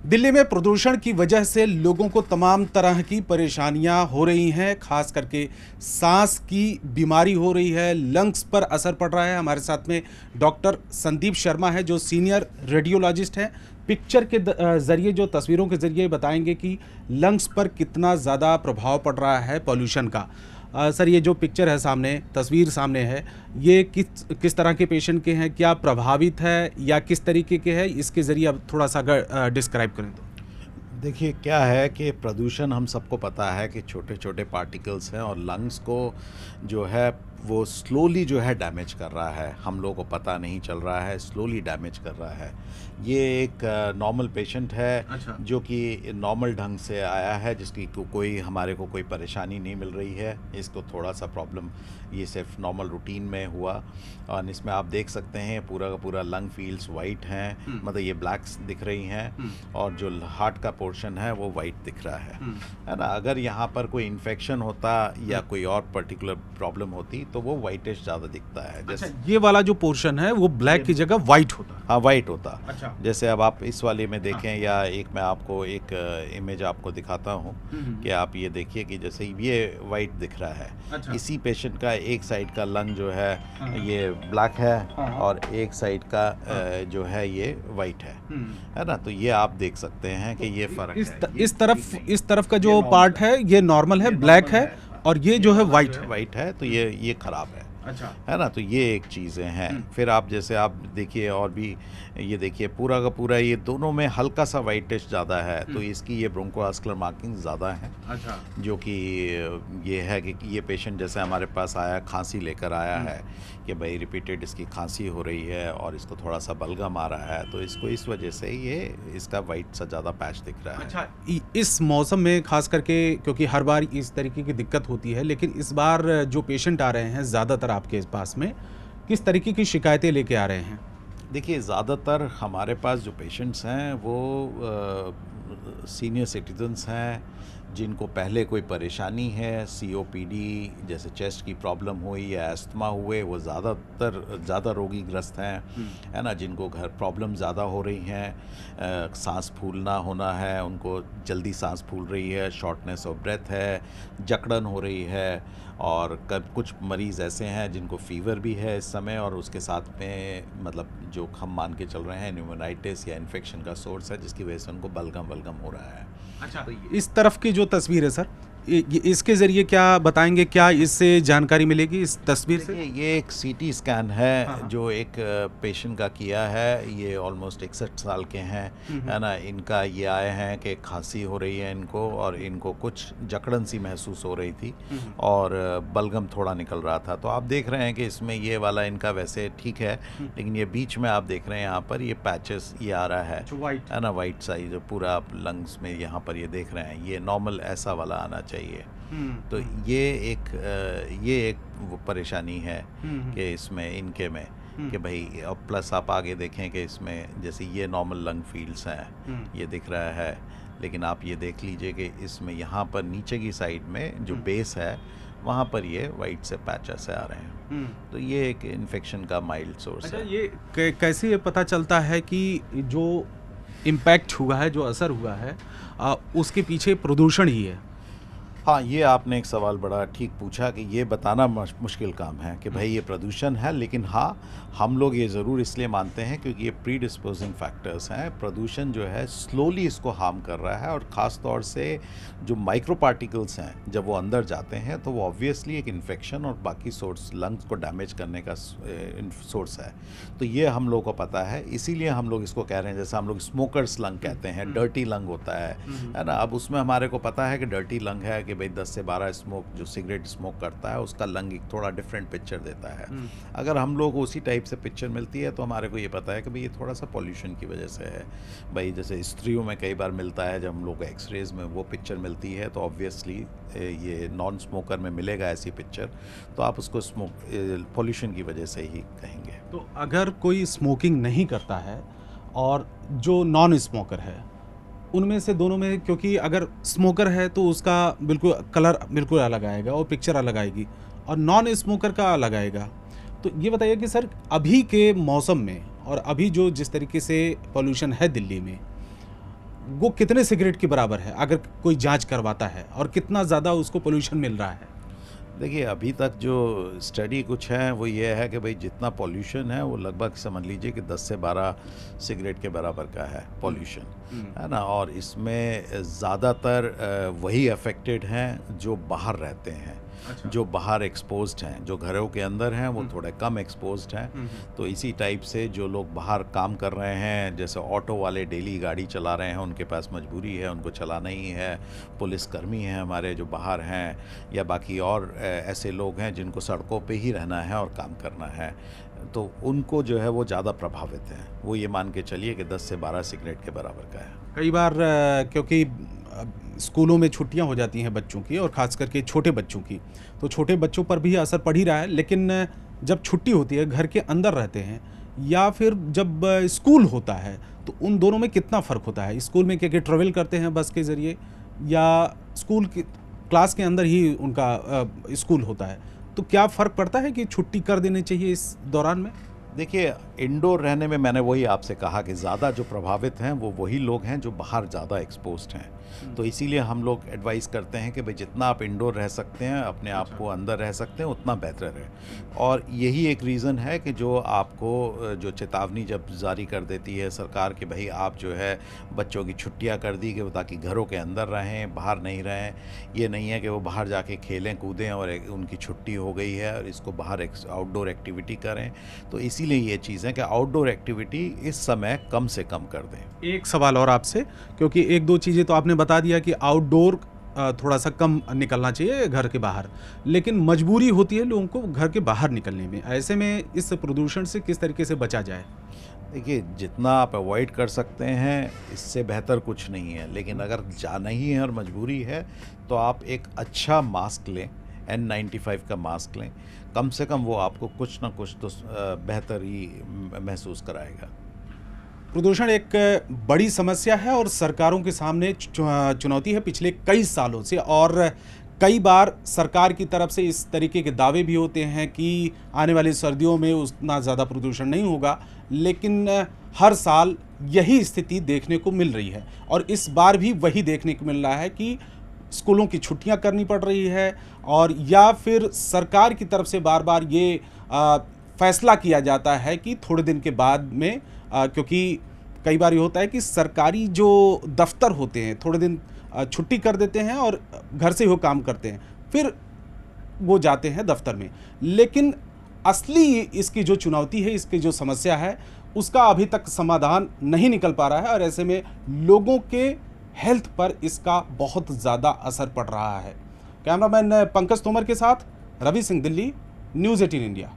दिल्ली में प्रदूषण की वजह से लोगों को तमाम तरह की परेशानियां हो रही हैं, खास करके सांस की बीमारी हो रही है, लंग्स पर असर पड़ रहा है। हमारे साथ में डॉक्टर संदीप शर्मा है जो सीनियर रेडियोलॉजिस्ट हैं। पिक्चर के ज़रिए, जो तस्वीरों के ज़रिए बताएंगे कि लंग्स पर कितना ज़्यादा प्रभाव पड़ रहा है पॉल्यूशन का। सर, ये जो पिक्चर है सामने, तस्वीर सामने है, ये किस तरह के पेशेंट के हैं, क्या प्रभावित है या किस तरीके के हैं, इसके ज़रिए अब थोड़ा सा अगर डिस्क्राइब करें तो। देखिए, क्या है कि प्रदूषण हम सबको पता है कि छोटे छोटे पार्टिकल्स हैं और लंग्स को जो है वो स्लोली जो है डैमेज कर रहा है। हम लोगों को पता नहीं चल रहा है, स्लोली डैमेज कर रहा है। ये एक नॉर्मल पेशेंट है। अच्छा। जो कि नॉर्मल ढंग से आया है, जिसकी कोई हमारे को कोई परेशानी नहीं मिल रही है। इसको थोड़ा सा प्रॉब्लम ये सिर्फ नॉर्मल रूटीन में हुआ और इसमें आप देख सकते हैं पूरा का पूरा लंग फील्ड्स वाइट हैं, मतलब ये ब्लैक्स दिख रही हैं और जो हार्ट का पोर्शन है वो वाइट दिख रहा है ना। अगर यहाँ पर कोई इन्फेक्शन होता या कोई और पर्टिकुलर प्रॉब्लम होती तो वो वाइटिश ज़्यादा दिखता है। जैसे ये वाला जो पोर्शन है वो ब्लैक की जगह वाइट होता है। हाँ, वाइट होता। अच्छा। जैसे अब आप इस वाले में देखें या एक मैं आपको एक इमेज आपको दिखाता हूँ कि आप ये देखिए कि जैसे ये वाइट दिख रहा है। अच्छा। इसी पेशेंट का एक साइड का लंग जो है ये ब्लैक है और एक साइड का जो है ये वाइट है ना। तो ये आप देख सकते हैं कि ये फर्क है। इस तरफ का जो पार्ट है ये नॉर्मल है, ब्लैक है, और ये जो है वाइट है, तो ये खराब है। अच्छा। है ना। तो ये एक चीज़ें हैं। फिर आप जैसे आप देखिए और भी ये देखिए पूरा का पूरा ये दोनों में हल्का सा वाइटिश ज़्यादा है, तो इसकी ये ब्रोंकोवास्कुलर मार्किंग ज़्यादा है। अच्छा। जो कि ये है कि ये पेशेंट जैसे हमारे पास आया, खांसी लेकर आया है कि भाई रिपीटेड इसकी खांसी हो रही है और इसको थोड़ा सा बलगम आ रहा है, तो इसको इस वजह से ये इसका वाइट सा ज़्यादा पैच दिख रहा है। अच्छा, इस मौसम में खास करके, क्योंकि हर बार इस तरीके की दिक्कत होती है, लेकिन इस बार जो पेशेंट आ रहे हैं ज़्यादातर आपके पास में, किस तरीके की शिकायतें लेके आ रहे हैं? देखिए, ज़्यादातर हमारे पास जो पेशेंट्स हैं वो सीनियर सिटीजन्स हैं जिनको पहले कोई परेशानी है, सीओपीडी जैसे चेस्ट की प्रॉब्लम हुई या अस्थमा हुए, वो ज़्यादा रोगीग्रस्त हैं, है ना। जिनको घर प्रॉब्लम ज़्यादा हो रही हैं, सांस फूलना होना है, उनको जल्दी सांस फूल रही है, शॉर्टनेस ऑफ ब्रेथ है, जकड़न हो रही है, और कुछ मरीज़ ऐसे हैं जिनको फ़ीवर भी है इस समय और उसके साथ में मतलब जो हम मान के चल रहे हैं न्यूमोनाइटिस या इन्फेक्शन का सोर्स है, जिसकी वजह से उनको बलगम हो रहा है। अच्छा, तो इस तरफ की जो तस्वीर है सर, इसके ज़रिए क्या बताएंगे, क्या इससे जानकारी मिलेगी इस तस्वीर से? ये एक सीटी स्कैन है। हाँ। जो एक पेशेंट का किया है, ये ऑलमोस्ट 61 साल के हैं, है ना। इनका ये आए हैं कि खांसी हो रही है इनको और इनको कुछ जकड़न सी महसूस हो रही थी और बलगम थोड़ा निकल रहा था। तो आप देख रहे हैं कि इसमें ये वाला इनका वैसे ठीक है, लेकिन ये बीच में आप देख रहे हैं यहाँ पर ये पैचेस ये आ रहा है ना, वाइट सा जो पूरा आप लंग्स में यहाँ पर ये देख रहे हैं, ये नॉर्मल ऐसा वाला आना चाहिए। तो ये एक वो परेशानी है कि इसमें इनके में कि भाई, अब प्लस आप आगे देखें कि इसमें जैसे ये नॉर्मल लंग फील्ड्स हैं, ये दिख रहा है, लेकिन आप ये देख लीजिए कि इसमें यहाँ पर नीचे की साइड में जो बेस है वहाँ पर ये वाइट से पैच ऐसे आ रहे हैं। तो ये एक इन्फेक्शन का माइल्ड सोर्स है। ये कैसे ये पता चलता है कि जो इम्पैक्ट हुआ है, जो असर हुआ है, उसके पीछे प्रदूषण ही है? हाँ, ये आपने एक सवाल बड़ा ठीक पूछा कि ये बताना मुश्किल काम है कि भाई ये प्रदूषण है, लेकिन हाँ, हम लोग ये ज़रूर इसलिए मानते हैं क्योंकि ये प्री डिस्पोजिंग फैक्टर्स हैं। प्रदूषण जो है स्लोली इसको हार्म कर रहा है और ख़ास तौर से जो माइक्रो पार्टिकल्स हैं जब वो अंदर जाते हैं तो वो ऑब्वियसली एक इन्फेक्शन और बाकी सोर्स लंग्स को डैमेज करने का सोर्स है। तो ये हम लोग को पता है, इसीलिए हम लोग इसको कह रहे हैं, जैसे हम लोग स्मोकर्स लंग कहते हैं, डर्टी लंग होता है ना। अब उसमें हमारे को पता है कि डर्टी लंग है कि भाई 10 से 12 जो सिगरेट स्मोक करता है उसका लंग एक थोड़ा डिफरेंट पिक्चर देता है। अगर हम लोग उसी टाइप से पिक्चर मिलती है तो हमारे को ये पता है कि भाई ये थोड़ा सा पॉल्यूशन की वजह से है। भाई जैसे स्त्रियों में कई बार मिलता है, जब हम लोग एक्सरेज में वो पिक्चर मिलती है तो ऑब्वियसली ये नॉन स्मोकर में मिलेगा ऐसी पिक्चर, तो आप उसको पॉल्यूशन की वजह से ही कहेंगे। तो अगर कोई स्मोकिंग नहीं करता है और जो नॉन स्मोकर है, उनमें से दोनों में, क्योंकि अगर स्मोकर है तो उसका बिल्कुल कलर बिल्कुल अलग आएगा और पिक्चर अलग आएगी, और नॉन स्मोकर का अलग आएगा, तो ये बताइए कि सर अभी के मौसम में और अभी जो जिस तरीके से पॉल्यूशन है दिल्ली में, वो कितने सिगरेट के बराबर है अगर कोई जांच करवाता है, और कितना ज़्यादा उसको पोल्यूशन मिल रहा है? देखिए, अभी तक जो स्टडी कुछ है वो ये है कि भाई जितना पॉल्यूशन है वो लगभग समझ लीजिए कि 10 से 12 सिगरेट के बराबर का है पॉल्यूशन, है ना। और इसमें ज़्यादातर वही अफेक्टेड हैं जो बाहर रहते हैं। अच्छा। जो बाहर एक्सपोज्ड हैं, जो घरों के अंदर हैं वो थोड़े कम एक्सपोज्ड हैं। तो इसी टाइप से जो लोग बाहर काम कर रहे हैं, जैसे ऑटो वाले डेली गाड़ी चला रहे हैं, उनके पास मजबूरी है, उनको चलाना ही है। पुलिसकर्मी हैं हमारे जो बाहर हैं, या बाकी और ऐसे लोग हैं जिनको सड़कों पे ही रहना है और काम करना है, तो उनको जो है वो ज़्यादा प्रभावित हैं। वो ये मान के चलिए कि 10 से 12 सिगरेट के बराबर का है। कई बार क्योंकि स्कूलों में छुट्टियां हो जाती हैं बच्चों की, और ख़ास करके छोटे बच्चों की, तो छोटे बच्चों पर भी असर पड़ ही रहा है। लेकिन जब छुट्टी होती है, घर के अंदर रहते हैं, या फिर जब स्कूल होता है, तो उन दोनों में कितना फ़र्क होता है? स्कूल में क्या ट्रैवल करते हैं बस के ज़रिए, या स्कूल की क्लास के अंदर ही उनका स्कूल होता है, तो क्या फ़र्क पड़ता है कि छुट्टी कर देनी चाहिए इस दौरान में? देखिए, इंडोर रहने में मैंने वही आपसे कहा कि ज़्यादा जो प्रभावित हैं वो वही लोग हैं जो बाहर ज़्यादा एक्सपोज्ड हैं। तो इसीलिए हम लोग एडवाइस करते हैं कि भाई जितना आप इंडोर रह सकते हैं, अपने आप को अंदर रह सकते हैं, उतना बेहतर है। और यही एक रीज़न है कि जो आपको जो चेतावनी जब जारी कर देती है सरकार कि भाई आप जो है बच्चों की छुट्टियां कर दी कि ताकि घरों के अंदर रहें, बाहर नहीं रहें। ये नहीं है कि वो बाहर जाके खेलें कूदें और उनकी छुट्टी हो गई है और इसको बाहर आउटडोर एक्टिविटी करें। तो इसीलिए ये चीज़ है कि आउटडोर एक्टिविटी इस समय कम से कम कर दें। एक सवाल और आपसे, क्योंकि एक दो चीज़ें तो आपने बता दिया कि आउटडोर थोड़ा सा कम निकलना चाहिए घर के बाहर, लेकिन मजबूरी होती है लोगों को घर के बाहर निकलने में। ऐसे में इस प्रदूषण से किस तरीके से बचा जाए? देखिए, जितना आप अवॉइड कर सकते हैं इससे बेहतर कुछ नहीं है, लेकिन अगर जाना ही है और मजबूरी है तो आप एक अच्छा मास्क लें, N95 का मास्क लें। कम से कम वो आपको कुछ ना कुछ तो बेहतर ही महसूस कराएगा। प्रदूषण एक बड़ी समस्या है और सरकारों के सामने चुनौती है पिछले कई सालों से, और कई बार सरकार की तरफ से इस तरीके के दावे भी होते हैं कि आने वाली सर्दियों में उतना ज़्यादा प्रदूषण नहीं होगा, लेकिन हर साल यही स्थिति देखने को मिल रही है। और इस बार भी वही देखने को मिल रहा है कि स्कूलों की छुट्टियां करनी पड़ रही है, और या फिर सरकार की तरफ से बार बार ये फैसला किया जाता है कि थोड़े दिन के बाद में, क्योंकि कई बार ये होता है कि सरकारी जो दफ्तर होते हैं थोड़े दिन छुट्टी कर देते हैं और घर से ही वो काम करते हैं, फिर वो जाते हैं दफ्तर में। लेकिन असली इसकी जो चुनौती है, इसकी जो समस्या है, उसका अभी तक समाधान नहीं निकल पा रहा है, और ऐसे में लोगों के हेल्थ पर इसका बहुत ज़्यादा असर पड़ रहा है। कैमरामैन पंकज तोमर के साथ रवि सिंह, दिल्ली, न्यूज़ 18 इंडिया।